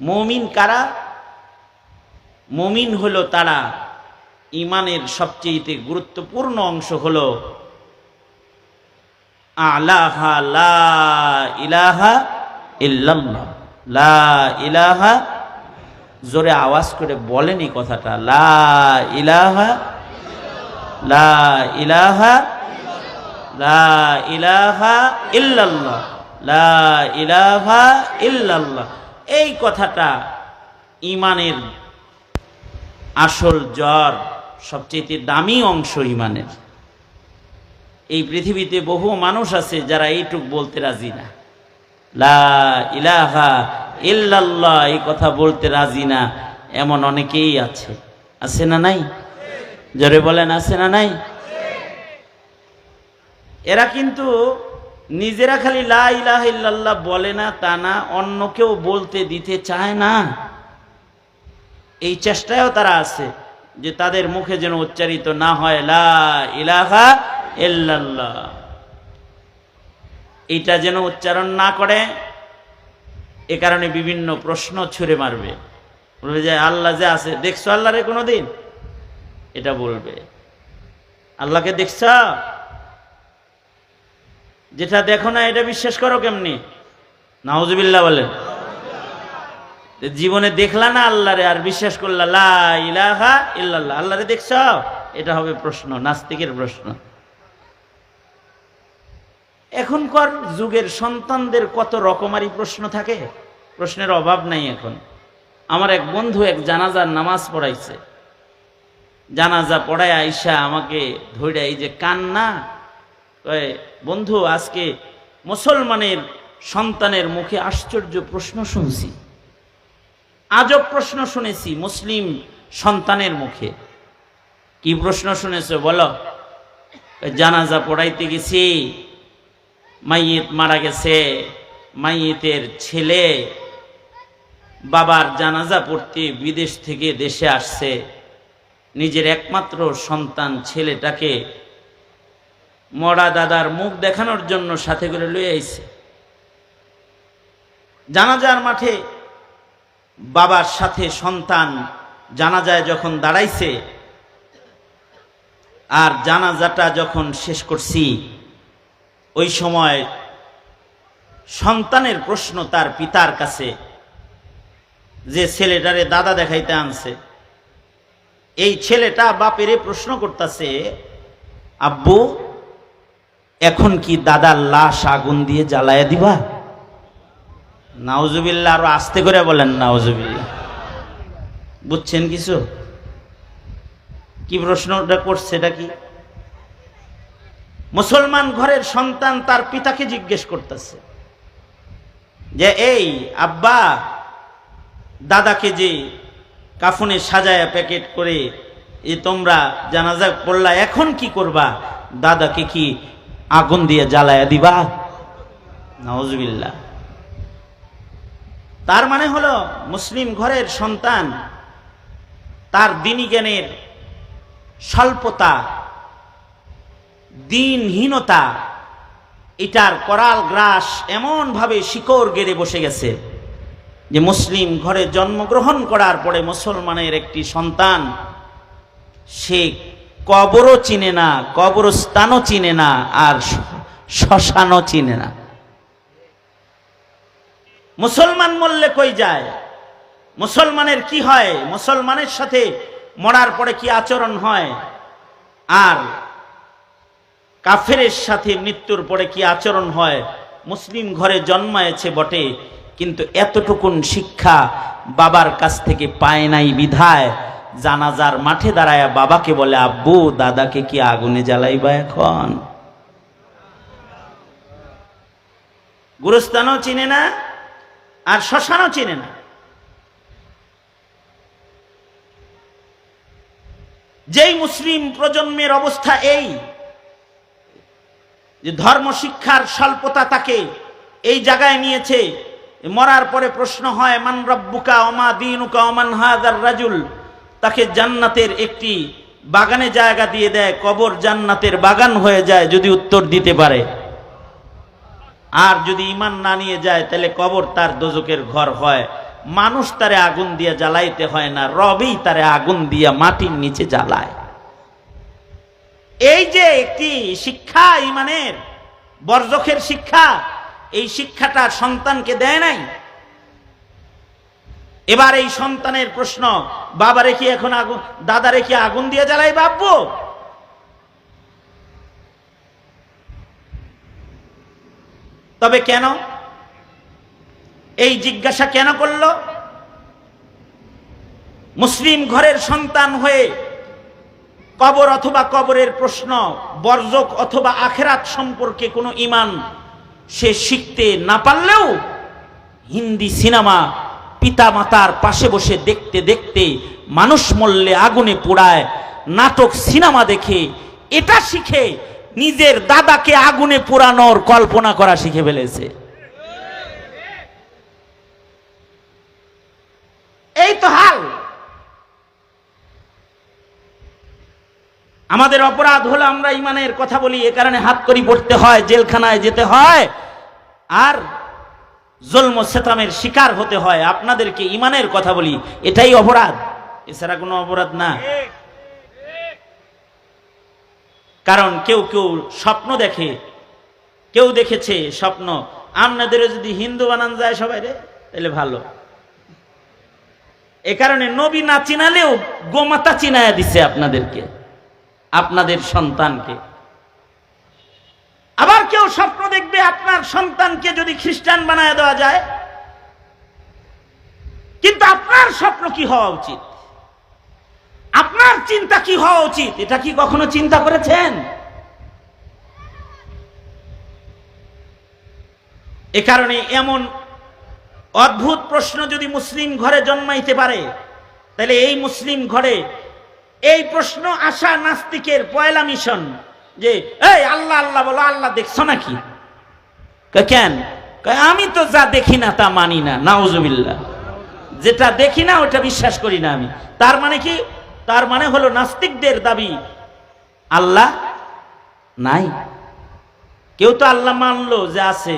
মুমিন কারা? মুমিন হলো তারা, ইমানের সবচেয়ে গুরুত্বপূর্ণ অংশ হলো আলাহা লা ইলাহা ইল্লাল্লাহ। লা ইলাহা, জোরে আওয়াজ করে বলেন এই কথাটা, লা ইলাহা, লা ইলাহা, লা ইলাহা ইল্লাল্লাহ, লা ইলাহা ইল্লাল্লাহ। এই কথাটা ইমানের আসল জড়, সবচেয়ে দামি অংশ ইমানের। এই পৃথিবীতে বহু মানুষ আছে যারা এইটুক বলতে রাজি না, লা ইলাহা ইল্লাল্লাহ এই কথা বলতে রাজি না, এমন অনেকেই আছে। আছে না নাই? জোরে বলেন, আছে না নাই? এরা কিন্তু নিজেরা খালি লা ইলাহা ইল্লাল্লাহ বলে না তা না, অন্যকেও বলতে দিতে চায় না। এই চেষ্টায়ও তারা আছে যে তাদের মুখে যেন উচ্চারিত না হয় লা ইলাহা ইল্লাল্লাহ, এটা যেন উচ্চারণ না করে। এ কারণে বিভিন্ন প্রশ্ন ছুঁড়ে মারবে, বলবে যে আল্লাহ যে আছে, দেখছো আল্লাহরে কোনোদিন? এটা বলবে। আল্লাহকে দেখছ? যেটা দেখো না এটা বিশ্বাস করো কেমনি? নাউজুবিল্লাহ বলেন। জীবনে দেখলা না আল্লাহরে আর বিশ্বাস করলা লা ইলাহা ইল্লাল্লাহ, আল্লাহরে দেখছ? এটা হবে প্রশ্ন, নাস্তিকের প্রশ্ন। এখনকার যুগের সন্তানদের কত রকমারি প্রশ্ন থাকে, প্রশ্নের অভাব নাই এখন। আমার এক বন্ধু এক জানাজার নামাজ পড়াইছে, জানাজা পড়ায় আইসা আমাকে ধইরা এই যে কান্না, বন্ধু আজকে মুসলমানের সন্তানের মুখে আশ্চর্য প্রশ্ন শুনছি, আজব প্রশ্ন শুনেছি মুসলিম সন্তানের মুখে। কি প্রশ্ন শুনেছো বলো? জানাজা পড়াইতে গেছি, মাইয়িত মারা গেছে, মাইয়িতের ছেলে বাবার জানাজা পড়তে বিদেশ থেকে দেশে আসছে, নিজের একমাত্র সন্তান ছেলেটাকে মরা দাদার মুখ দেখানোর জন্য সাথে করে লয়ে আইছে। জানাজার মাঠে বাবার সাথে সন্তান জানাজায় যখন দাঁড়াইছে, আর জানাজাটা যখন শেষ করছি, ওই সময় সন্তানের প্রশ্ন তার পিতার কাছে, যে ছেলেটারে দাদা দেখাইতে আনছে, এই ছেলেটা বাপেরে প্রশ্ন করতেছে, আব্বু এখন কি দাদার লাশ আগুন দিয়ে জ্বালায়া দিবা? নাউজুবিল্লাহ, আরো আস্তে করে বলেন নাউজুবিল্লাহ। বুঝছেন কিছু? কি প্রশ্নটা করছে এটা কি? মুসলমান ঘরের সন্তান তার পিতাকে জিজ্ঞেস করতেছে যে এই আব্বা, দাদাকে যে কাফনে সাজায়া প্যাকেট করে এ তোমরা জানাজা পড়লা, এখন কি করবা? দাদাকে কি আগুন দিয়ে জ্বালায়া দিবা? নাউজুবিল্লাহ। তার মানে হলো মুসলিম ঘরের সন্তান তার দ্বীনি জ্ঞানের স্বল্পতা, দ্বীনহীনতা, এটার করাল গ্রাস এমন ভাবে শিকড় গেড়ে বসে গেছে যে মুসলিম ঘরে জন্মগ্রহণ করার পরে মুসলমানের একটি সন্তান সে কবরও চিনে না, কবরস্থানও চিনে না, আর শ্মশানও চিনে না। মুসলমান মরলে কই যায়, মুসলমানের কি হয়, মুসলমানের সাথে মরার পরে কি আচরণ হয়, আর কাফেরের সাথে মৃত্যুর পরে কি আচরণ হয়। মুসলিম ঘরে জন্মায়েছে বটে, কিন্তু এতটুকুন শিক্ষা বাবার কাছ থেকে পায় নাই বিধায় জানাজার মাঠে দাঁড়ায় বাবাকে বলে, আব্বু দাদাকে কি আগুনে জ্বালাইবা এখন? গুরুস্থানও চিনে না, আর শ্মশানও চিনে না। যেই মুসলিম প্রজন্মের অবস্থা এই যে ধর্ম শিক্ষার স্বল্পতা তাকে এই জায়গায় নিয়েছে, মরার পরে প্রশ্ন হয় মান রব্বুকা ওমা দীনুকা ওমান হাযার রাজুল, তাকে জান্নাতের একটি বাগানে জায়গা দিয়ে দেয়, কবর জান্নাতের বাগান হয়ে যায় যদি উত্তর দিতে পারে। আর যদি ঈমান না নিয়ে যায় তাহলে কবর তার দোজখের ঘর হয়। মানুষ তারে আগুন দিয়ে জ্বালাইতে হয় না, রবই তারে আগুন দিয়ে মাটির নিচে জ্বালায়। এই যে একটি শিক্ষা, ইমানের বর্জকের শিক্ষা, এই শিক্ষাটা সন্তানকে দেয় নাই। এবার এই সন্তানের প্রশ্ন, বাবা রেখে এখন আগুন, দাদা রেখে আগুন দিয়ে জ্বালাই ভাববো? তবে কেন এই জিজ্ঞাসা কেন করল? মুসলিম ঘরের সন্তান হয়ে কবর অথবা কবরের প্রশ্ন, বর্জক অথবা আখেরাত সম্পর্কে কোনো ঈমান সে শিখতে না পারলেও হিন্দি সিনেমা পিতা মাতার পাশে বসে দেখতে দেখতে মানুষ মরলে আগুনে পোড়ায়, নাটক সিনেমা দেখে এটা শিখে নিজের দাদাকে আগুনে পোড়ানোর কল্পনা করা শিখে ফেলেছে। এই তো হাল। আমাদের অপরাধ হলো আমরা ইমানের কথা বলি, এ কারণে হাত করি পড়তে হয়, জেলখানায় যেতে হয়, আর জুলম ও সিতামের শিকার হতে হয়। আপনাদেরকে ইমানের কথা বলি, এটাই অপরাধ, এছাড়া কোনো অপরাধ না। কারণ কেউ কেউ স্বপ্ন দেখে, কেউ দেখেছে স্বপ্ন, আপনাদেরও যদি হিন্দু বানান যায় সবাই রে তাহলে ভালো। এ কারণে নবী না চিনালেও গোমাতা চিনায়া দিছে আপনাদেরকে, আপনাদের সন্তানকে। আবার কেউ স্বপ্ন দেখবে আপনার সন্তানকে যদি খ্রিস্টান বানায় দেওয়া যায়। কিন্তু আপনার স্বপ্ন কি হওয়া উচিত, আপনার চিন্তা কি হওয়া উচিত, এটা কি কখনো চিন্তা করেছেন? এ কারণে এমন অদ্ভুত প্রশ্ন যদি মুসলিম ঘরে জন্মাইতে পারে, তাহলে এই মুসলিম ঘরে এই প্রশ্ন আসা নাস্তিকের পয়লা মিশন যে এই আল্লাহ আল্লাহ বলো, আল্লাহ দেখছো নাকি? কেন? আমি তো যা দেখি না তা মানি না, নাউজুবিল্লাহ। যেটা দেখি না ওটা বিশ্বাস করি না আমি। তার মানে কি? তার মানে হলো নাস্তিকদের দাবি আল্লাহ নাই। কেউ তো আল্লাহ মানলো যে আছে,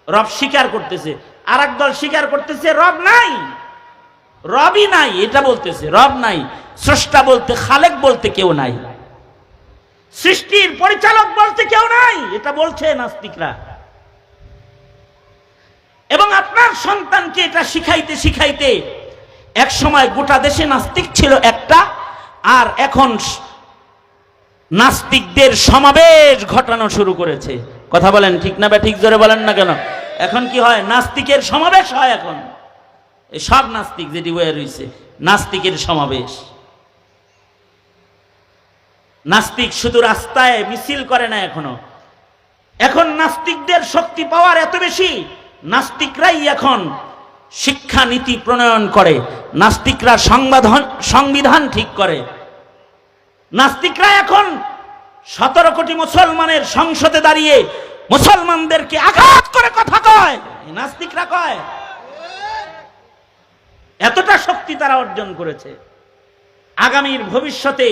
রব স্বীকার করতেছে, আর একদল স্বীকার করতেছে রব নাই, রবই নাই, এটা বলতেছে রব নাই। স্রষ্টা বলতে, খালেক বলতে কেউ নাই, সৃষ্টির পরিচালক বলতে কেউ নাই, এটা বলছে নাস্তিকরা। এবং আপনার সন্তানকে এটা শিখাইতে শিখাইতে এক সময় গোটা দেশে নাস্তিক ছিল একটা, আর এখন নাস্তিকদের সমাবেশ ঘটানো শুরু করেছে। কথা বলেন ঠিক না? ঠিক জোরে বলেন না কেন? এখন কি হয়? নাস্তিকের সমাবেশ হয়। এখন এই সব নাস্তিক যেটি বয়ে রয়েছে, নাস্তিকের সমাবেশ। নাস্তিক শুধু রাস্তায় মিছিল করে না, এখন নাস্তিকদের শক্তি পাওয়ার এত বেশি, নাস্তিকরাই এখন শিক্ষা নীতি প্রণয়ন করে, নাস্তিকরা সংবিধান ঠিক করে, নাস্তিকরা এখন 17 কোটি মুসলমানের সংসদে দাঁড়িয়ে মুসলমানদেরকে আঘাত করে কথা কয়, নাস্তিকরা কয়। এতটা শক্তি তারা অর্জন করেছে। আগামীর ভবিষ্যতে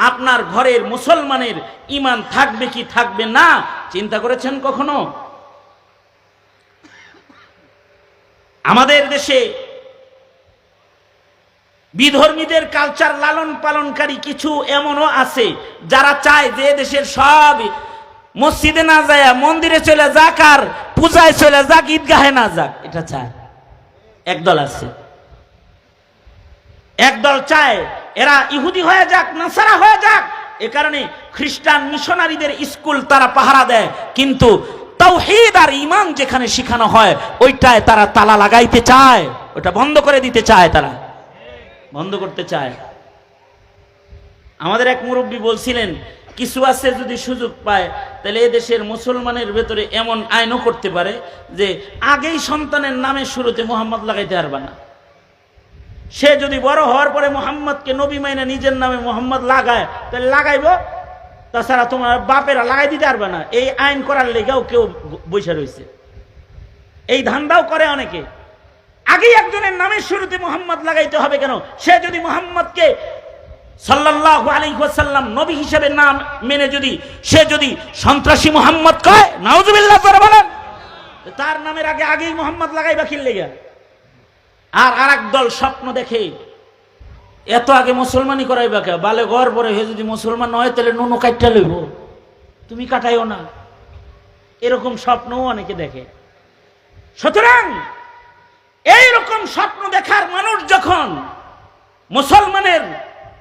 আপনার ঘরের মুসলমানের ঈমান থাকবে কি থাকবে না চিন্তা করেছেন কখনো? আমাদের দেশে বিধর্মীদের কালচার লালন পালনকারী কিছু এমনও আছে যারা চায় যে দেশের সব মসজিদে না যায় মন্দিরে চলে যাক, আর পূজায় চলে যাক, ঈদগাহে না যাক, এটা চায়। একদল আছে, একদল চায় এরা ইহুদি হয়ে যাক, নাসারা হয়ে যাক। এ কারণে খ্রিস্টান মিশনারিদের স্কুল তারা পাহারা দেয়, কিন্তু তাওহীদ আর ঈমান যেখানে শেখানো হয় ওইটায় তারা তালা লাগাইতে চায়, ওটা বন্ধ করে দিতে চায়, তারা বন্ধ করতে চায়। আমাদের এক মুরব্বী বলছিলেন, কিছু আছে যদি সুযোগ পায় তাহলে এদেশের মুসলমানের ভেতরে এমন আইনও করতে পারে যে আগেই সন্তানের নামের শুরুতে মোহাম্মদ লাগাইতে পারবে না। সে যদি বড় হওয়ার পরে মোহাম্মদকে নবী মাইনা নিজের নামে মোহাম্মদ লাগায় তাহলে লাগাইব, তাছাড়া তোমার বাপেরা লাগাই দিতে পারবে না। এই আইন করার লেগেও কেউ বসে রয়েছে, এই ধান্দাও করে অনেকে। আগেই একজনের নামের শুরুতে মোহাম্মদ লাগাইতে হবে কেন? সে যদি মোহাম্মদকে সাল্লাল্লাহু আলাইহি ওয়াসাল্লাম নবী হিসেবে নাম মেনে সে যদি সন্ত্রাসী মোহাম্মদ কয়, নাউজুবিল্লাহ করে বলেন, তার নামের আগেই মোহাম্মদ লাগাইবা কি লেগে? আর আরেক দল স্বপ্ন দেখে, এত আগে মুসলমানি করাইবা কে, বালে ঘর পরে হে যদি মুসলমান নয় তাহলে নুনু কাটটা লইব, তুমি কাটাইও না। এরকম স্বপ্নও অনেকে দেখে। সুতরাং এইরকম স্বপ্ন দেখার মানুষ যখন মুসলমানের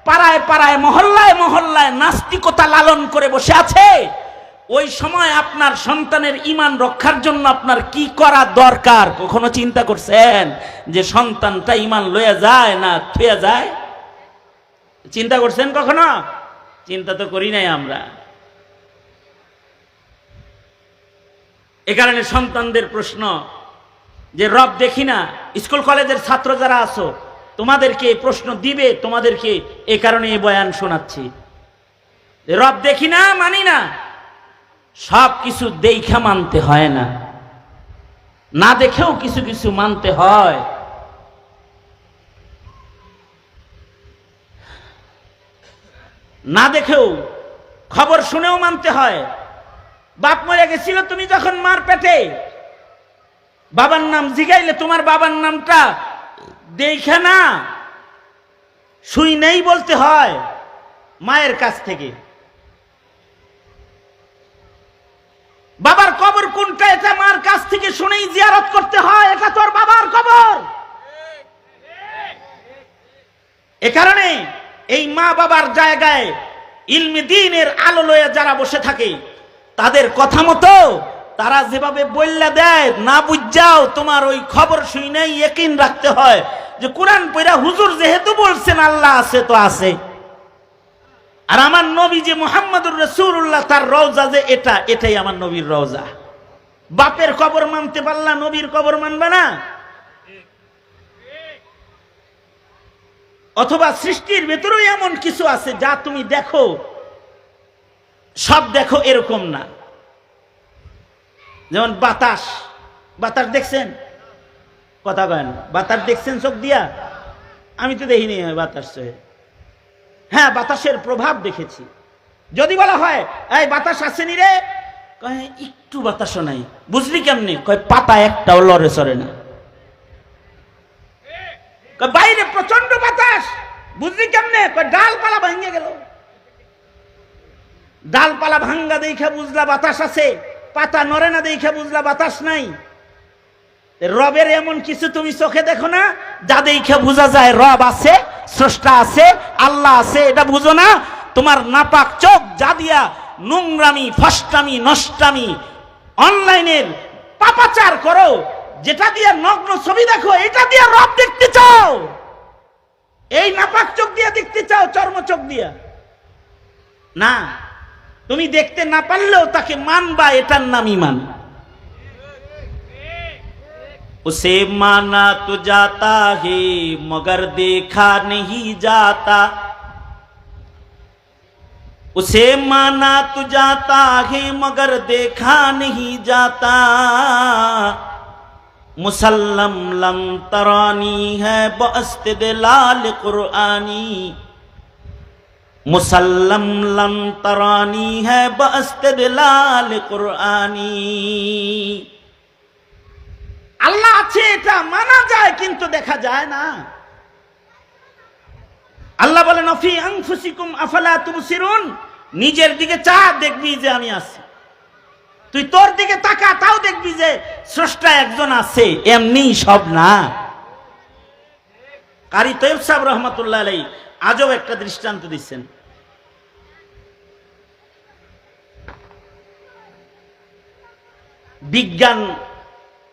পাড়ায় পাড়ায় মহল্লায় মহল্লায় নাস্তিকতা লালন করে বসে আছে, ওই সময় আপনার সন্তানের ঈমান রক্ষার জন্য আপনার কি করা দরকার কখনো চিন্তা করছেন? যে সন্তানটা ঈমান লইয়া যায় না থুয়া যায়, চিন্তা করছেন কখনো? চিন্তা তো করি নাই আমরা। এ কারণে সন্তানদের প্রশ্ন যে রব দেখি না, স্কুল কলেজের ছাত্র যারা আছো তোমাদেরকে প্রশ্ন দিবে, তোমাদেরকে এ কারণে এই বয়ান শোনাচ্ছি। রব দেখি না মানি না, সব কিছু দেখা মানতে হয় না, না দেখেও কিছু কিছু মানতে হয়। না দেখেও খবর শুনেও মানতে হয়। বাপ মরে গেছিল তুমি যখন মার পেটে, বাবার নাম জিগাইলে তোমার বাবার নামটা দেখে না শুই নেই বলতে হয় মায়ের কাছ থেকে। বাবার কবর কোনটা এটা মার কাছ থেকে শুনেই জিয়ারত করতে হয়, এটা তোর বাবার কবর। এ কারণে এই মা বাবার জায়গায় ইলমে দ্বীনের আলো লয়ে যারা বসে থাকে, তাদের কথা মতো তারা যেভাবে বললা দেয়, না বুঝাও তোমার ওই খবর শুই নাই ইয়াকিন রাখতে হয় যে কোরআন পড়া হুজুর যেহেতু বলছেন আল্লাহ আছে তো আছে। আর আমার নবী যে মুহাম্মদুর রাসূলুল্লাহ তার রওজা যে এটাই আমার নবীর রওজা। বাপের কবর মানতে পারলা, নবীর কবর মানবে না? অথবা সৃষ্টির ভেতরেও এমন কিছু আছে যা তুমি দেখো, সব দেখো এরকম না। যেমন বাতাস, বাতাস দেখছেন? কথা কয়েন, বাতাস দেখছেন চোখ দিয়া? আমি তো দেখিনি বাতাস। হ্যাঁ, বাতাসের প্রভাব দেখেছি। যদি বলা হয় এই বাতাস আসেনি রে, কয় একটু বাতাসও নাই। বুঝলি কেমনি? কয় পাতা একটাও লড়ে চড়ে না। বাইরে প্রচন্ড বাতাস, বুঝলি কেমনে? কয় ডালপালা ভাঙে গেল। ডালপালা ভাঙ্গা দেখা বুঝলা বাতাস আছে, পাতা নড়ে না দেখা বুঝলা বাতাস নাই। রবের এমন কিছু তুমি চোখে দেখো না যা দেখে বোঝা যায় রব আছে, স্রষ্টা আছে, আল্লাহ আছে, এটা বুঝো না? তোমার নাপাক চোখ যা দিয়া নোংরামি, ফষ্টামি, নষ্টামি, অনলাইনের পাপাচার করো, যেটা দিয়ে নগ্ন ছবি দেখো, এটা দিয়ে রব দেখতে চাও? এই নাপাক চোখ দিয়ে দেখতে চাও? চর্ম চোখ দিয়া না। তুমি দেখতে না পারলেও তাকে মানবা, এটার নাম ঈমান। उसे माना तो जाता है मगर देखा नहीं जाता, उसे माना तो जाता है मगर देखा नहीं जाता, मुसल्लम लम तरानी है बअस्तदलाल कुरआनी, मुसल्लम लम तरानी है बअस्तदलाल कुरआनी। আল্লাহ আছে এটা মানা যায়, কিন্তু দেখা যায় না। আল্লাহ বলেন ফি আনফুসিকুম আফালা তুবসিরুন, নিজের দিকে চা দেখবি যে আমি আছি। তুই তোর দিকে তাকা, তাও দেখবি যে স্রষ্টা একজন আছে, এমনি সব না। কারি তৈয়ব সাহেব রহমাতুল্লাহ আলাইহি আজব একটা দৃষ্টান্ত দিচ্ছেন। বিজ্ঞান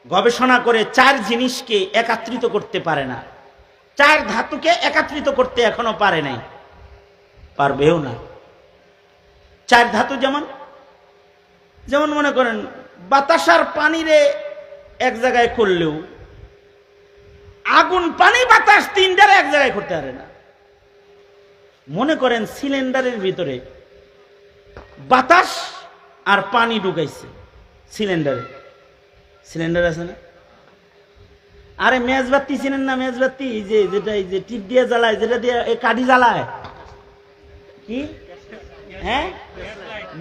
গবেষণা করে 4 জিনিসকে একত্রিত করতে পারে না, 4 ধাতুকে একত্রিত করতে এখনো পারে নাই, পারবেও না। 4 ধাতু যেমন মনে করেন বাতাস আর পানিরে এক জায়গায় করলেও, আগুন, পানি, বাতাস 3টারে এক জায়গায় করতে পারে না। মনে করেন সিলিন্ডারের ভিতরে বাতাস আর পানি ঢুকাইছে সিলিন্ডারে, সিলিন্ডার আছে না? আরে মেজবাতি চিনেন না? মেজবাতি যেটা এই যে টিপ দিয়ে জ্বালায়, যেটা দিয়ে কাঠি জ্বালায়, কি? হ্যাঁ,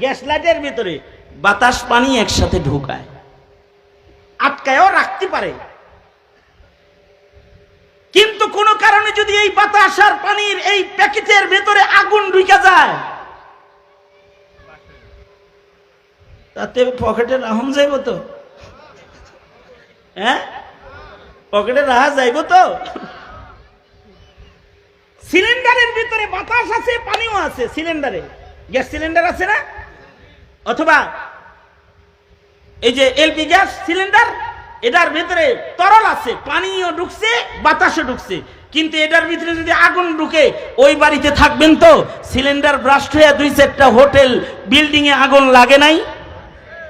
গ্যাস লাইটের ভিতরে বাতাস পানি একসাথে ঢুকায়, আটকায়ও রাখতে পারে। কিন্তু কোন কারণে যদি এই বাতাস আর পানির এই প্যাকেটের ভেতরে আগুন ঢুকে যায়, তাতে পকেটে রাহন যাইব তো? হ্যাঁ, পকেটে রাহা যাইব তো? সিলিন্ডারের ভিতরে বাতাস আছে, পানিও আছে। সিলিন্ডারে গ্যাস সিলিন্ডার আছে না, অথবা এই যে এলপি গ্যাস সিলিন্ডার, এটার ভিতরে তরল আছে, পানিও ঢুকছে, বাতাসও ঢুকছে। কিন্তু এটার ভিতরে যদি আগুন ঢুকে, ওই বাড়িতে থাকবেন তো? সিলিন্ডার ব্রাস্ট হয়ে 2-4টা হোটেল বিল্ডিং এ আগুন লাগে নাই?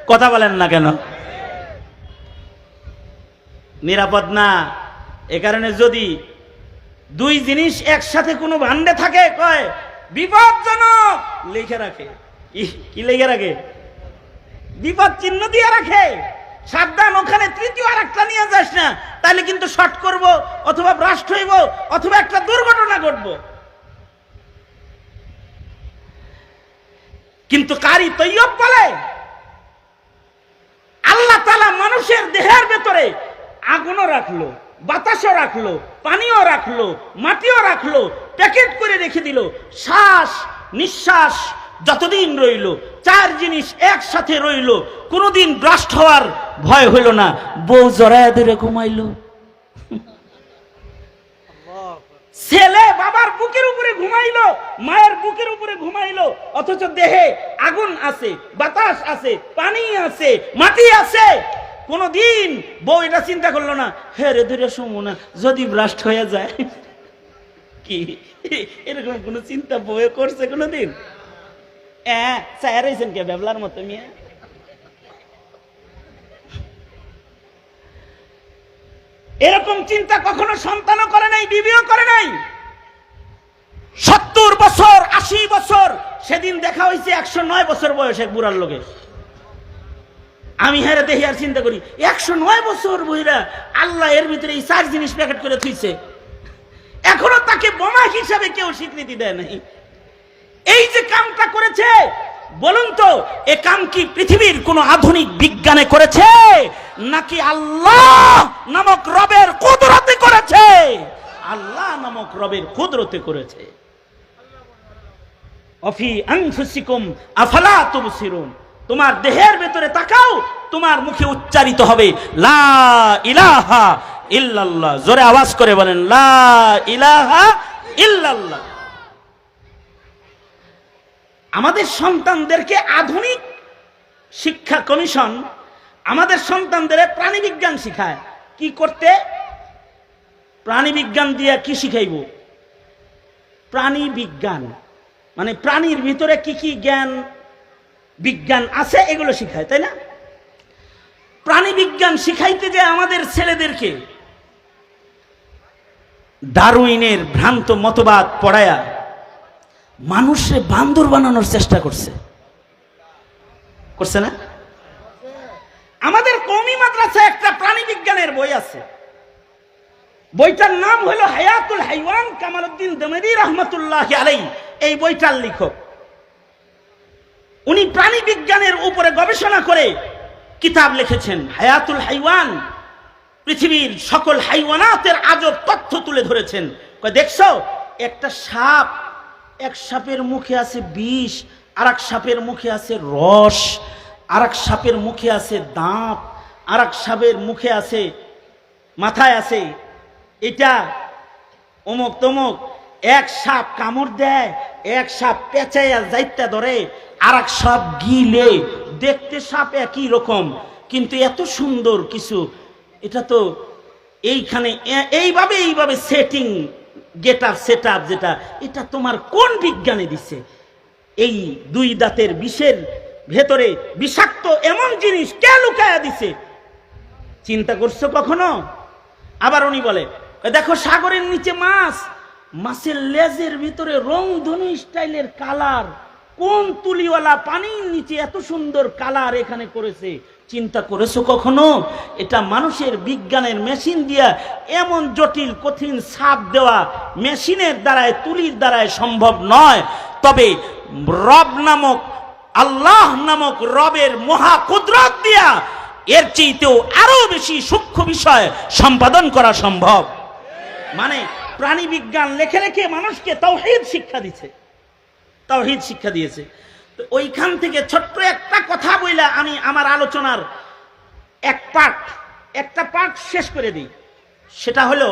কথা বলেন না কেন? নিরাপদ না। এ কারণে যদি দুই জিনিস একসাথে কোনো ভান্ডে থাকে, কয় বিপদজনক লিখে রাখে। কি লিখে রাখে? বিপদ চিহ্ন দিয়ে রাখে। সাবধান, ওখানে তৃতীয় আর একটা নিয়ে যাস না, তাহলে কিন্তু শর্ট করব, অথবা ব্রাস্ট হইব, অথবা একটা দুর্ঘটনা ঘটব। কিন্তু কারি তৈয়ব বলে আল্লাহ তাআলা মানুষের দেহের ভেতরে আগুনও রাখলো, বাতাসও রাখলো, পানিও রাখলো, মাটিও রাখলো, প্যাকেট করে রেখে দিল। শ্বাস নিঃশ্বাস যতদিন রইল, 4 জিনিস একসাথে রইল, কোনোদিন ব্রাস্ট হওয়ার ভয় হইল না। বউ জড়ায় ধরে ঘুমাইলো, ছেলে বাবার বুকের উপরে ঘুমাইলো, মায়ের বুকের উপরে ঘুমাইলো, অথচ দেহে আগুন আছে, বাতাস আছে, পানি আছে, মাটি আছে। কোনদিন বউ এটা চিন্তা করলো না, হে রে ধরে শুমো না, যদি ব্রাস্ট হয়ে যায়। কি এরকম কোন চিন্তা বউয়ে করছে কোনদিন? চায়ারাইছেন কে বেবলার মতো মিয়া? এরকম চিন্তা কখনো সন্তানও করে নাই, বিবিও করে নাই। 70 বছর 80 বছর, সেদিন দেখা হয়েছে 109 বছর বয়স এক বুড়ার লোকে। আমি হেরে দেখি আর চিন্তা করি, 109 বছর বইরা আল্লাহ এর ভিতরে এই 4 জিনিস প্যাকেট করে থুইছে, এখনো তাকে বোমা হিসাবে কেউ স্বীকৃতি দেয় নাই। এই যে কামটা করেছে, বলুন তো, এ কাম কি পৃথিবীর কোন আধুনিক বিজ্ঞানে করেছে, নাকি আল্লাহ নামক রবের কুদরতে করেছে? আল্লাহ নামক রবের কুদরতে করেছে। অফি আনফুসিকুম আফালা তুবসিরুন। তোমার দেহের ভেতরে তাকাও, তোমার মুখে উচ্চারিত হবে লা ইলাহা ইল্লাল্লাহ। জোরে আওয়াজ করে বলেন লা ইলাহা ইল্লাল্লাহ। আমাদের সন্তানদেরকে আধুনিক শিক্ষা কমিশন আমাদের সন্তানদের প্রাণী বিজ্ঞান শিখায়। কি করতে? প্রাণী বিজ্ঞান দিয়ে কি শিখাইব? প্রাণী বিজ্ঞান মানে প্রাণীর ভিতরে কি কি জ্ঞান বিজ্ঞান আছে এগুলো শিখায়, তাই না? প্রাণী বিজ্ঞান শিখাইতে যে আমাদের ছেলেদেরকে ডারউইনের ভ্রান্ত মতবাদ পড়ায়া মানুষে বান্দর বানানোর চেষ্টা করছে না? আমাদের কওমি মাদ্রাসায় একটা প্রাণী বিজ্ঞানের বই আছে, বইটার নাম হলো হায়াতুল হাইওয়ান, কামালউদ্দিন দমেরি রহমাতুল্লাহি আলাইহি এই বইটার লেখক। উনি প্রাণী বিজ্ঞানের উপরে গবেষণা করে কিতাব লিখেছেন হায়াতুল হাইওয়ান। পৃথিবীর সকল হাইওয়ানাতের আজব তথ্য তুলে ধরেছেন। দেখছো, একটা সাপ, এক সাপের মুখে আছে বিষ, আর এক সাপের মুখে আছে রস, আর এক সাপের মুখে আছে দাঁত, আর এক সাপের মুখে আছে, মাথায় আছে এটা অমুক তমুক। এক সাপ কামড় দেয়, এক সাপ পেঁচাইয়া যাইতে ধরে, আর এক সাপ গিলে। দেখতে সাপ একই রকম, কিন্তু এত সুন্দর কিছু। এটা তো এইখানে এইভাবে setting, get up set up, যেটা এটা তোমার কোন বিজ্ঞানে দিছে? এই 2 দাঁতের বিষের ভেতরে বিষাক্ত এমন জিনিস কে লুকায়া দিছে? চিন্তা করছো কখনো? আবার উনি বলে, দেখো সাগরের নিচে মাছ, মাছের লেজের ভিতরে রংধনু স্টাইলের কালার। কোন তুলিওয়ালা পানির নিচে এত সুন্দর কালার এখানে করেছে? চিন্তা করেছো কখনো? এটা মানুষের বিজ্ঞানের মেশিন দিয়া এমন জটিল কঠিন ছাপ দেওয়া মেশিনের দ্বারায়, তুলির দ্বারায় সম্ভব নয়। তবে রব নামক, আল্লাহ নামক রবের মহা কুদরত দিয়া এর চেয়েতেও আরো বেশি সূক্ষ্ম বিষয় সম্পাদন করা সম্ভব। মানে প্রাণী বিজ্ঞান লেখে লেখে মানুষকে তাওহীদ শিক্ষা দিচ্ছে, তাওহীদ শিক্ষা দিয়েছে। তো ওইখান থেকে ছোট্ট একটা কথা বইলা আমি আমার আলোচনার একটা পার্ট শেষ করে দিই। সেটা হলো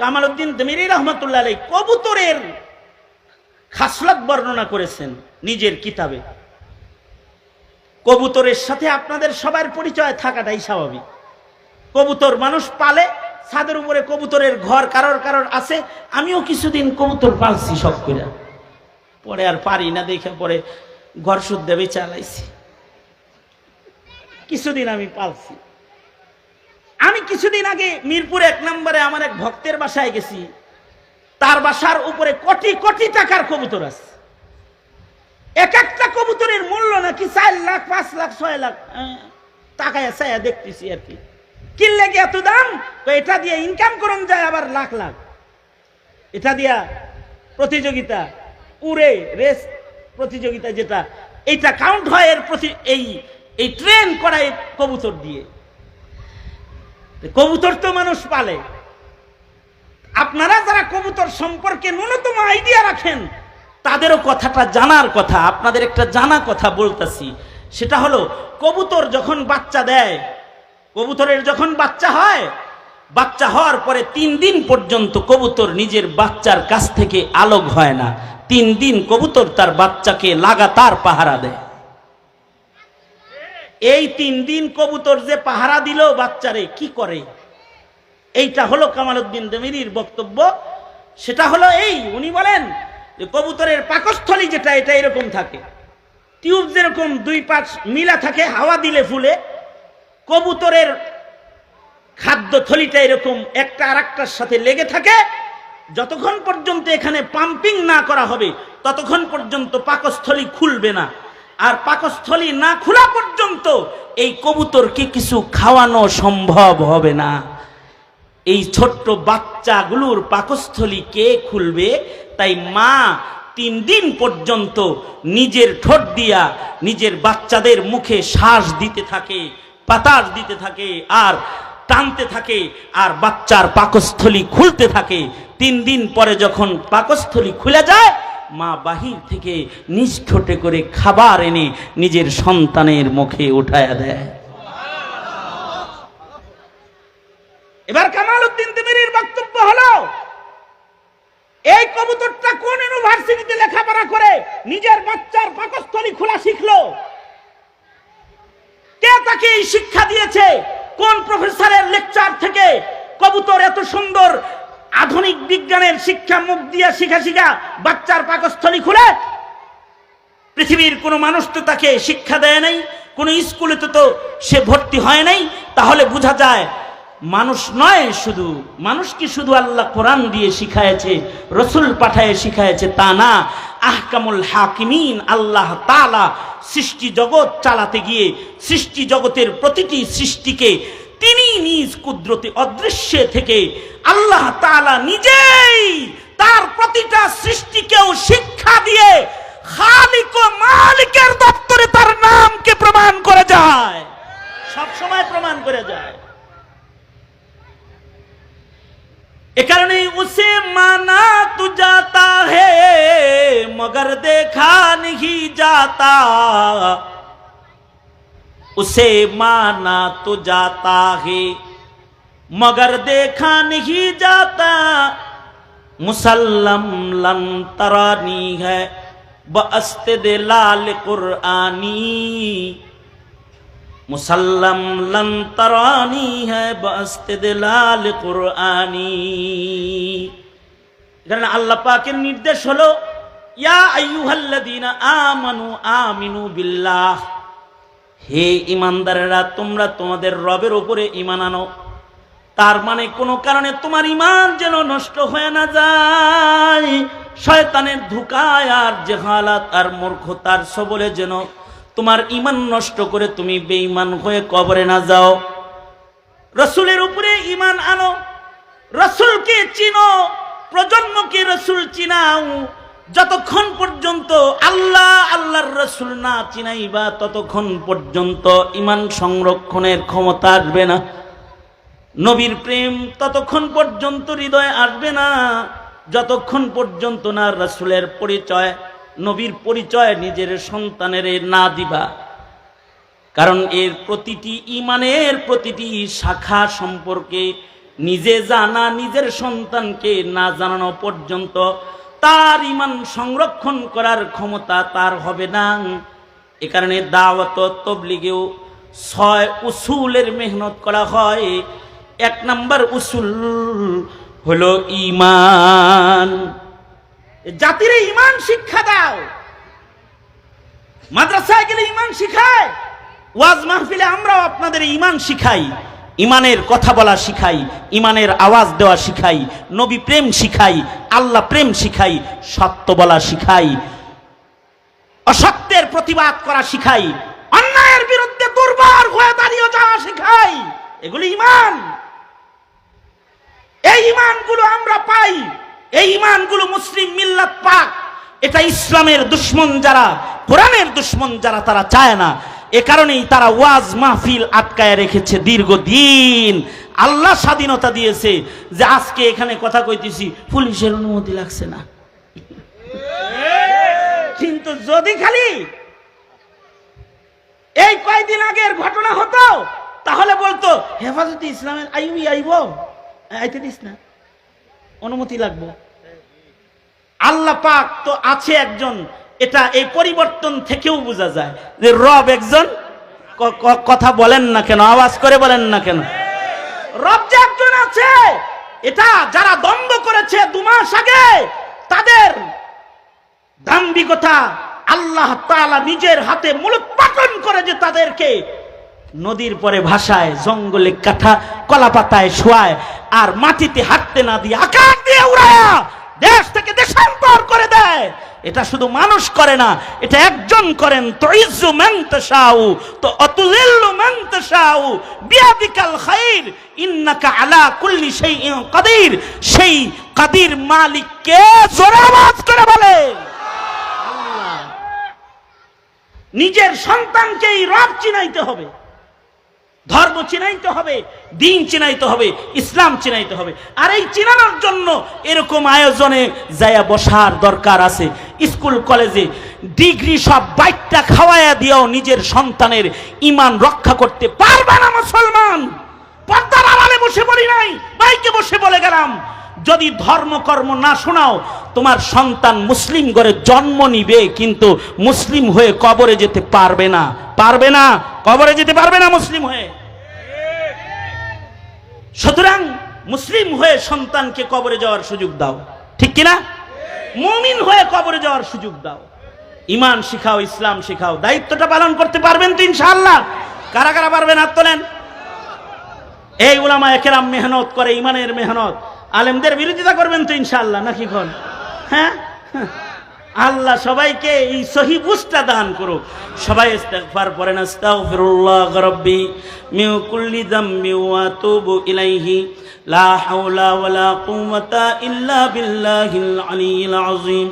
কামালউদ্দিন দমিরি রহমতুল্লাহ আলাইহি কবুতরের খাসলত বর্ণনা করেছেন নিজের কিতাবে। কবুতরের সাথে আপনাদের সবার পরিচয় থাকাটাই স্বাভাবিক। কবুতর মানুষ পালে, ছাদের উপরে কবুতরের ঘর কারোর কারোর আছে। আমিও কিছুদিন কবুতর পালছি সব করে, পরে আর পারি না দেখে পরে ঘর শুদ্ধে চালাইছি। কিছুদিন আমি পালছি। আমি কিছুদিন আগে মিরপুর 1 নম্বরে আমার এক ভক্তের বাসায় গেছি। তার বাসার উপরে কোটি কোটি টাকার কবুতর আছে। এক একটা কবুতরের মূল্য নাকি 4 লাখ 5 লাখ 6 লাখ টাকায় চাইয়া দেখতেছি আর কি। কিনলে কি এত দাম? তো এটা দিয়ে ইনকাম করুন যায় আবার লাখ লাখ। এটা দিয়া প্রতিযোগিতা, উড়ে রেস প্রতিযোগিতা যেটা, এইটা কাউন্ট হয় এর প্রতি এই ট্রেন করায় কবুতর দিয়ে। কবুতর তো মানুষ পালে। আপনারা যারা কবুতর সম্পর্কে ন্যূনতম আইডিয়া রাখেন তাদেরও কথাটা জানার কথা। আপনাদের একটা জানা কথা বলতেছি, সেটা হলো কবুতর যখন বাচ্চা দেয়, কবুতরের যখন বাচ্চা হয়, বাচ্চা হওয়ার পরে 3 দিন পর্যন্ত কবুতর নিজের বাচ্চার কাছ থেকে আলোক হয় না। 3 দিন কবুতর তার বাচ্চাকে লাগাতার পাহারা দেয়। এই 3 দিন কবুতর যে পাহারা দিল বাচ্চারে, কি করে? এইটা হলো কামালউদ্দিন দমিরির বক্তব্য। সেটা হলো উনি বলেন যে কবুতরের পাকস্থলী যেটা, এটা এরকম থাকে, টিউব যেরকম 2 পাশ মিলা থাকে, হাওয়া দিলে ফুলে। কবুতরের খাদ্য থলিটা এরকম একটা আরেকটার সাথে লেগে থাকে। যতক্ষণ পর্যন্ত এখানে পাম্পিং না করা হবে ততক্ষণ পর্যন্ত পাকস্থলী খুলবে না। আর পাকস্থলী না খোলা পর্যন্ত এই কবুতরকে কিছু খাওয়ানো সম্ভব হবে না। এই ছোট্ট বাচ্চাগুলোর পাকস্থলী কে খুলবে? তাই মা 3 দিন পর্যন্ত নিজের ঠোঁট দিয়া নিজের বাচ্চাদের মুখে শ্বাস দিতে থাকে, বাতাস দিতে থাকে, আর টানতে থাকে, আর বাচ্চার পাকস্থলী খুলতে থাকে। 3 দিন পরে যখন পাকস্থলী খুলে যায়, মা বাহির থেকে নিজ ঠোঁটে করে খাবার এনে নিজের সন্তানের মুখে উঠায়া দেয়। এবার কামালউদ্দিন দমিরির বক্তব্য হলো, এই কবুতরটা কোন ইউনিভার্সিটিতে লেখাপড়া করে নিজের বাচ্চার পাকস্থলী খোলা শিখলো? কে তাকে এই শিক্ষা দিয়েছে? কোন প্রফেসরের লেকচার থেকে কবুতর এত সুন্দর আধুনিক বিজ্ঞানের শিক্ষা মুখ দিয়ে শিখা বাচ্চার পাকস্থলী খুলে? পৃথিবীর কোনো মানুষ তো তাকে শিক্ষা দেয় নাই, কোনো স্কুলে তো সে ভর্তি হয় নাই। তাহলে বোঝা যায় মানুষ নয়, শুধু মানুষ কি শুধু আল্লাহ কোরআন দিয়ে শিখায়েছে, রসুল পাঠায়ে শিখায়েছে তা না। আহকামুল হাকিমিন আল্লাহ তাআলা সৃষ্টি জগৎ চালাতে গিয়ে সৃষ্টি জগতের প্রতিটি সৃষ্টিকে তিনি নিজ কুদরতে অদৃশ্য থেকে আল্লাহ তাআলা নিজেই তার প্রতিটা সৃষ্টিকেও শিক্ষা দিয়ে খালিক ও মালিকের দপ্তরে তার নামকে প্রমাণ করে যায়, সব সময় প্রমাণ করে যায়। এ কারণে উসে মানা তু জাতা হে মগর দেখা नहीं जाता, उसे माना तो जाता है मगर देखा नहीं जाता। मुसल्लम लन तरानी है बअस्ते दे लाल कुरआनी, मुसल्लम लन तरानी है बअस्ते दे लाल कुरआनी। কারণ আল্লাহ পাকের নির্দেশ হলো, ইয়া আইয়ুহাল্লাযীনা আমানু আমিনু বিল্লাহ, হে ঈমানদারেরা তোমরা তোমাদের রবের উপরে ঈমান আনো। তার মানে কোনো কারণে তোমার ঈমান যেন নষ্ট হয়ে না যায়, শয়তানের ধোঁকায় আর জাহালাত আর মূর্খতার সবলে যেন তোমার ঈমান নষ্ট করে তুমি বেঈমান হয়ে কবরে না যাও। রাসূলের উপরে ঈমান আনো, রাসূলকে চিনো, প্রজন্মকে রাসূল চিনাও। যতক্ষণ পর্যন্ত আল্লাহর রাসূল না চিনাইবা ততক্ষণ পর্যন্ত ঈমান সংরক্ষণের ক্ষমতা আসবে না। নবীর প্রেম ততক্ষণ পর্যন্ত হৃদয়ে আসবে না যতক্ষণ পর্যন্ত না রাসূলের পরিচয়, নবীর পরিচয় নিজের সন্তানের না দিবা। কারণ এর প্রতিটি ঈমানের প্রতিটি শাখা সম্পর্কে নিজে জানা, নিজের সন্তানকে না জানানো পর্যন্ত তার ঈমান সংরক্ষণ করার ক্ষমতা তার হবে না। এ কারণে দাওয়াত তাবলীগেও 6 উসুলের মেহনত করা হয়। 1 নাম্বার উসুল হলো ঈমান। জাতির ঈমান শিক্ষা দাও। মাদ্রাসায় গেলে ঈমান শিখায়, ওয়াজ মাহফিলে আমরাও আপনাদের ঈমান শিখাই, ঈমানের কথা বলা শিখাই, ঈমানের আওয়াজ দেওয়া শিখাই, নবী প্রেম শিখাই, আল্লাহ প্রেম শিখাই, সত্য বলা শিখাই, অসত্যের প্রতিবাদ করা শিখাই, অন্যায়ের বিরুদ্ধে দুর্বার হয়ে দাঁড়িয়ে যাওয়া শিখাই। এগুলো ঈমান। এই ঈমানগুলো আমরা পাই, এই ঈমানগুলো মুসলিম মিল্লাত পাক। এটা ইসলামের দুশমন যারা, কোরআনের দুশমন যারা, তারা চায় না। এ কারণেই তারা ওয়াজ মাহফিল আটকায় রেখেছে দীর্ঘদিন। আল্লাহ স্বাধীনতা দিয়েছে যে আজকে এখানে কথা কইতেছি, পুলিশের অনুমতি লাগছে না। কিন্তু যদি খালি এই কয়েকদিন আগের ঘটনা হতো তাহলে বলতো হেফাজতে ইসলামের আইবি আইব, আইতে দিস না, অনুমতি লাগবে। আল্লাহ পাক তো আছে একজন, এটা এই পরিবর্তন থেকেও বোঝা যায় যে রব একজন। কথা বলেন না কেন, আওয়াজ করে বলেন না কেন? রব যে একজন আছে, এটা যারা দ্বন্দ্ব করেছে 2 মাস আগে, তাদের দাম্ভিকতা আল্লাহ তাআলা নিজের হাতে মূলোৎপাটন করে যে তাদেরকে নদীর পরে ভাসায়, জঙ্গলে কাঠা কলা পাতায় শোয়ায়, আর মাটিতে হাঁটতে না দিয়ে আকাশ দিয়ে উড়ায়া দেশ থেকে দেশান্তর করে দেয়। এটা শুধু মানুষ করে না, এটা একজন করেন। তুইজ্জু মান তাশাউ তো আতুযিল্লু মান তাশাউ বিয়াদিকাল খায়র ইন্নাকা আলা কুল্লি শাইইন কাদির। সেই কাদির মালিককে জোরে আওয়াজ করে বলে আল্লাহ। নিজের সন্তানকেই রব চিনাইতে হবে, ধর্ম চিনাইতে হবে, দিন চিনাইতে হবে, ইসলাম চিনাইতে হবে। আর এই চিনানোর জন্য এরকম আয়োজনে যায়া বসার দরকার আছে। স্কুল কলেজে ডিগ্রি সব বাইকটা খাওয়ায়া দিয়েও নিজের সন্তানের ঈমান রক্ষা করতে পারবে না মুসলমান। পর্দার আড়ালে বসে বলি নাই, বাইকে বসে বলে গেলাম, যদি ধর্মকর্ম না শোনাও তোমার সন্তান মুসলিম ঘরে জন্ম নিবে, কিন্তু মুসলিম হয়ে কবরে যেতে পারবে না। পারবে না, কবরে যেতে পারবে না মুসলিম হয়ে। সুতরাং মুসলিম হয়ে সন্তানকে কবরে যাওয়ার সুযোগ দাও, ঠিক কিনা? মুমিন হয়ে কবরে যাওয়ার সুযোগ দাও। ঈমান শিখাও, ইসলাম শিখাও। দায়িত্বটা পালন করতে পারবেন তো ইনশাআল্লাহ? কারা কারা পারবেন হাত তোলেন। এই উলামায়ে কেরাম মেহনত করে, ঈমানের মেহনত। আলেমদের বিরোধিতা করবেন তো ইনশাআল্লাহ, নাকি কোন? হ্যাঁ, আল্লাহ সবাইকে এই সহি বুঝটা দান করুক। সবাই ইস্তিগফার পড়েন। আস্তাগফিরুল্লাহ রাব্বি মিন কুল্লি যামবি ওয়া আতুবু ইলাইহি লা হাওলা ওয়ালা কুওয়াতা ইল্লা বিল্লাহিল আলিয়্যিল আযীম।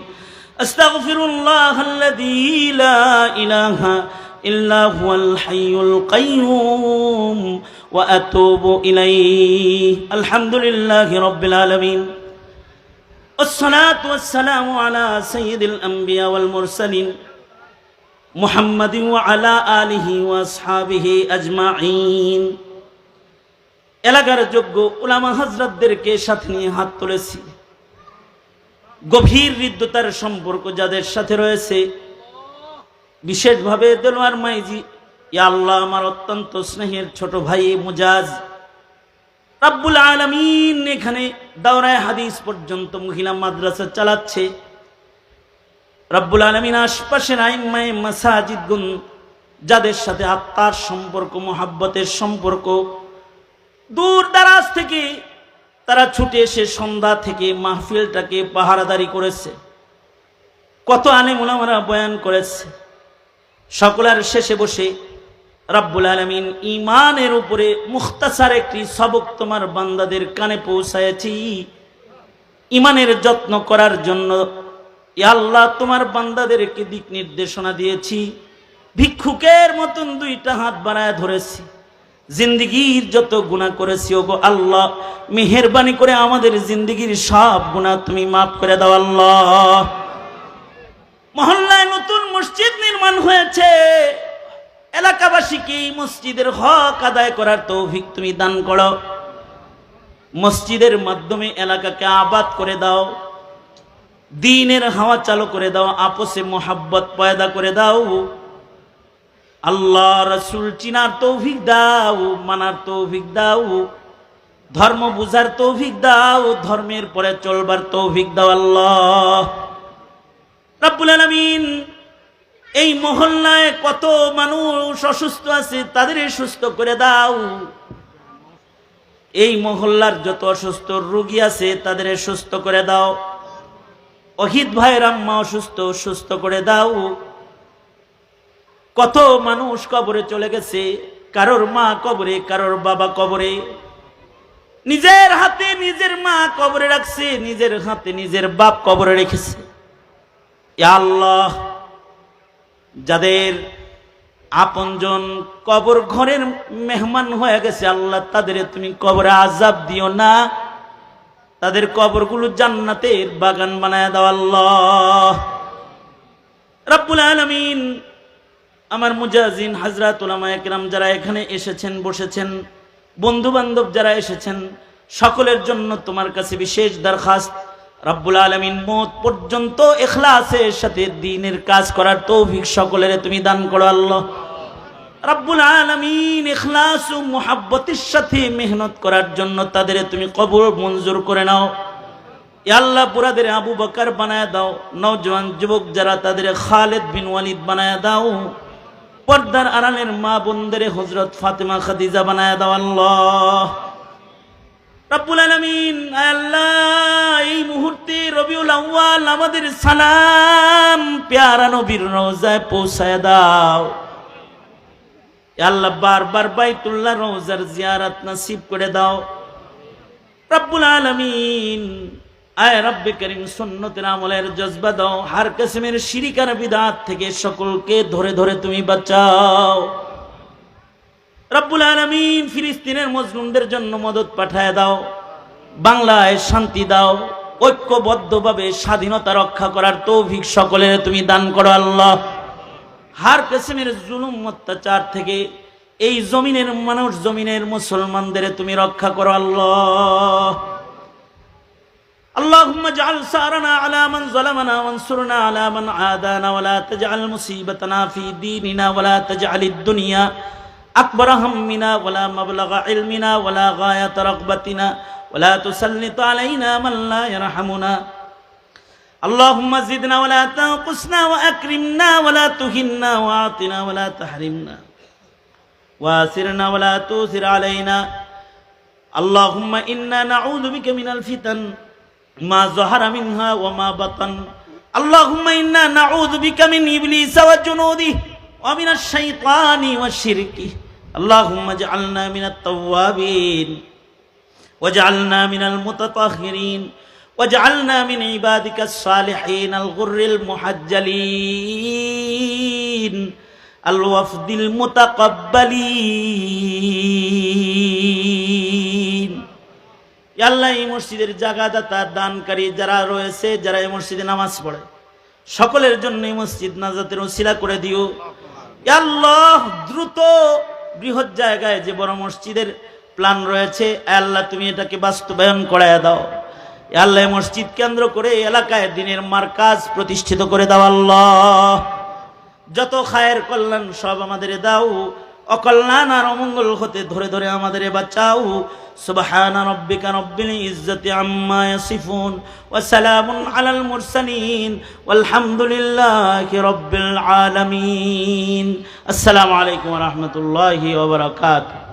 আস্তাগফিরুল্লাহাল্লাযী লা ইলাহা ইল্লা হুয়াল হাইয়ুল কাইয়্যুম ওয়া আতুবু ইলাইহি। আলহামদুলিল্লাহি রাব্বিল আলামিন। والصلاة والسلام على سيد الأنبياء والمرسلين محمد وعلى آله وأصحابه أجمعين। এলাকার যোগ্য উলামা হযরতদেরকে সাথে নিয়ে হাত তুলেছি। গভীর হৃদ্যতার সম্পর্ক যাদের সাথে রয়েছে, বিশেষভাবে দেলোয়ার মাইজি, ইয়া আল্লাহ আমার অত্যন্ত স্নেহের ছোট ভাই মুজাজ, রব্বুল আলামিন এখানে দাওরায়ে হাদিস পর্যন্ত মহিলা মাদ্রাসা চালাচ্ছে। রব্বুল আলামিন আশপাশের আইম্মায়ে মাসাজিদগুন যাদের সাথে আত্মার সম্পর্ক, মুহাব্বতের সম্পর্ক, দূর দারাজ থেকে তারা ছুটে এসে সন্ধ্যা থেকে মাহফিলটাকে পাহারাদারি করেছে। কত আলেম উলামারা বয়ান করেছে। সকলের শেষে বসে রব্বুল আলামিন ঈমানের উপরে মুখতাসার একটি সবক তোমার বান্দাদের কানে পৌঁছায়েছি। ঈমানের যত্ন করার জন্য ইয়া আল্লাহ তোমার বান্দাদেরকে দিক নির্দেশনা দিয়েছি। ভিক্ষুকের মতন 2টা হাত বাড়ায় ধরেছি। জিন্দেগীর যত গুনাহ করেছি ওগো আল্লাহ, মেহেরবানি করে আমাদের জিন্দেগীর সব গুনাহ তুমি মাফ করে দাও আল্লাহ। মহল্লায় নতুন মসজিদ নির্মাণ হয়েছে, এলাকাবাসীকে এই মসজিদের হক আদায় করার তৌফিক তুমি দান করো। মসজিদের মাধ্যমে এলাকাকে আবাদ করে দাও, দ্বীনের হাওয়া চালু করে দাও, আপসে মোহাব্বত পয়দা করে দাও। আল্লাহ রাসূল চিনার তৌফিক দাও, মানার তৌফিক দাও, ধর্ম বুঝার তৌফিক দাও, ধর্মের পরে চলবার তৌফিক দাও আল্লাহ রাব্বুল আলামিন। এই মহল্লায় কত মানুষ অসুস্থ আছে, তাদের সুস্থ করে দাও। এই মহল্লার যত অসুস্থ রোগী আছে তাদের সুস্থ করে দাও। ওহিদ ভাইয়ের আম্মা অসুস্থ, সুস্থ করে দাও। কত মানুষ কবরে চলে গেছে, কারোর মা কবরে, কারোর বাবা কবরে, নিজের হাতে নিজের মা কবরে রাখছে, নিজের হাতে নিজের বাপ কবরে রেখেছে। ইয়া আল্লাহ, যাদের আপনজন কবর ঘরের মেহমান হয়ে গেছে আল্লাহ, তাদের তুমি কবরে আযাব দিও না, তাদের কবরগুলো জান্নাতের বাগান বানায় দাও আল্লাহ রাব্বুল আলামিন। আমার মুজাজিন হযরত উলামায়ে কিরাম যারা এখানে এসেছেন বসেছেন, বন্ধু বান্ধব যারা এসেছেন, সকলের জন্য তোমার কাছে বিশেষ দরখাস্ত, রব্বুল আলামিন মওত পর্যন্ত ইখলাসের সাথে দ্বীনের কাজ করার তৌফিক সকলের তুমি দান করো আল্লাহ রব্বুল আলামিন। ইখলাস ও মুহাব্বতের সাথে মেহনত করার জন্য তাদের তুমি কবুল মঞ্জুর করে নাও। ইয়া আল্লাহ, বুড়াদের আবু বকর বানায় দাও, নওজোয়ান যুবক যারা তাদের খালিদ বিন ওয়ালিদ বানায় দাও, পর্দার আড়ালের মা বোনদের হযরত ফাতেমা খাদিজা বানায় দাও আল্লাহ রব্বুল আলামিন। আল্লাহ, এই মুহূর্তে রবিউল আউয়াল আমাদের সালাম প্যারা নবীর রওজায় পৌঁছায় দাও। আল্লাহ, বারবার বাইতুল্লাহ রওজার জিয়ারত নসিব করে দাও রব্বুল আলামিন। আয় রব্বে করিম, সুন্নতের আমলের জজবা দাও, হার কিসমের শিরক আর বিদআত থেকে সকলকে ধরে ধরে তুমি বাঁচাও রব্বুল আলামিন। ফিলিস্তিনের মজলুমদের জন্য মদদ পাঠায় দাও, বাংলায় শান্তি দাও, ঐক্যবদ্ধভাবে স্বাধীনতা রক্ষা করার তৌফিক সকলের তুমি দান করো আল্লাহ। হার কিসমের জুলুম অত্যাচার থেকে এই জমিনের মানুষ, জমিনের মুসলমানদের তুমি রক্ষা করো আল্লাহ। اللهم اجعل ثارنا على من ظلمنا وانصرنا على من عادانا ولا تجعل مصيبتنا في ديننا ولا تجعل الدنيا أكبر همنا ولا مبلغ علمنا ولا غاية رغبتنا ولا تسلط علينا من لا يرحمنا اللهم زدنا ولا تنقصنا وأكرمنا ولا تهنا وأعطنا ولا تحرمنا وآثرنا ولا تؤثر علينا اللهم إنا نعوذ بك من الفتن ما ظهر منها وما بطن اللهم إنا نعوذ بك من إبليس وجنوده ومن الشيطان والشرك اللهم اجعلنا من التوابين واجعلنا من المتطهرين واجعلنا من عبادك الصالحين الغر المحجلين الوفد المتقبلين আল্লাহ, এই মসজিদের জায়গাদাতা দানকারী যারা রয়েছে, যারা এই মসজিদে নামাজ পড়ে, সকলের জন্য এই মসজিদ নাজাতের ওসিলা করে দিও আল্লাহ। দ্রুত বৃহৎ জায়গায় যে বড় মসজিদের প্ল্যান রয়েছে আল্লাহ, তুমি এটাকে বাস্তবায়ন করায় দাও আল্লাহ। এই মসজিদ কেন্দ্র করে এলাকায় দ্বীনের মারকাজ প্রতিষ্ঠিত করে দাও আল্লাহ। যত খায়ের কল্যাণ সব আমাদের দাও, অকল্যাণ আর অমঙ্গল হতে ধরে ধরে আমাদের বাঁচাও। সুবহানা রাব্বিকা রাব্বিল ইজ্জাতি আম্মা ইয়াসিফুন ওয়া সালামুন আলাল মুরসালিন ওয়ালহামদুলিল্লাহি রাব্বিল আলামিন। আসসালামু আলাইকুম ওয়া রাহমাতুল্লাহি ওয়া বারাকাতুহু।